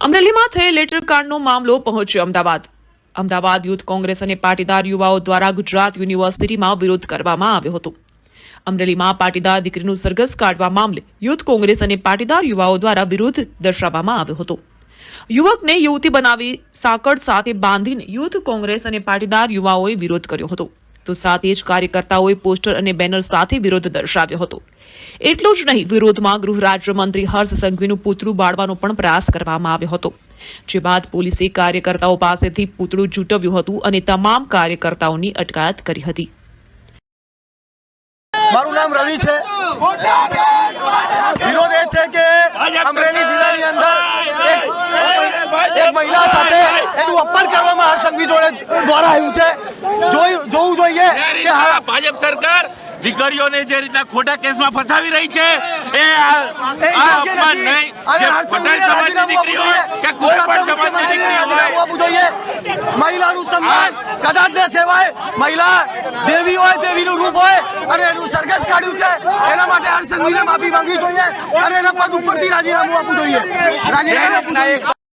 અમરેલીમાં થયેલ લેટરકાંડનો મામલો પહોંચ્યો અમદાવાદ. અમદાવાદ યુથ કોંગ્રેસ અને પાટીદાર યુવાઓ દ્વારા ગુજરાત યુનિવર્સિટીમાં વિરોધ કરવામાં આવ્યો હતો. અમરેલીમાં પાટીદાર દીકરીનું સરઘસ કાઢવા મામલે યુથ કોંગ્રેસ અને પાટીદાર યુવાઓ દ્વારા વિરોધ દર્શાવવામાં આવ્યો હતો. યુવકને યુવતી બનાવી સાંકળ સાથે બાંધીને યુથ કોંગ્રેસ અને પાટીદાર યુવાઓએ વિરોધ કર્યો હતો. તો સાથે જ કાર્યકર્તાઓએ પોસ્ટર અને બેનર સાથે વિરોધ દર્શાવ્યો હતો. એટલું જ નહીં, વિરોધમાં ગૃહ રાજ્યમંત્રી હર્ષ સંઘવીનું પૂતળું બાળવાનો પણ પ્રયાસ કરવામાં આવ્યો હતો. જે બાદ પોલીસે કાર્યકર્તાઓ પાસેથી પૂતળું ઝૂંટવ્યું હતું અને તમામ કાર્યકર્તાઓની અટકાયત કરી હતી. મારું નામ રવિ છે. વિરોધ એ છે કે અમરેલી જિલ્લાની અંદર એક મહિલા સાથે એનું અપમાન કરવામાં હર્ષ સંઘવી દ્વારા આવ્યું છે. જોવું જોઈએ કે ભાજપ સરકાર દીકરીઓને જે રીતના ખોટા કેસમાં ફસાવી રહી છે એ અપમાન નહીં. જે પટેલ સમાજની દીકરી હોય કે કોઈ પણ સમાજની દીકરી હોય, આપવું જોઈએ. મહિલાનું સન્માન કદાચ ન સેવાય. મહિલા દેવી હોય, દેવીનું રૂપ હોય અને એનું સરઘસ કાઢ્યું છે, એના માટે હર્ષ સંઘવીને માફી માંગવી જોઈએ અને એના પદ ઉપરથી રાજીનામું આપવું જોઈએ. રાજીનામું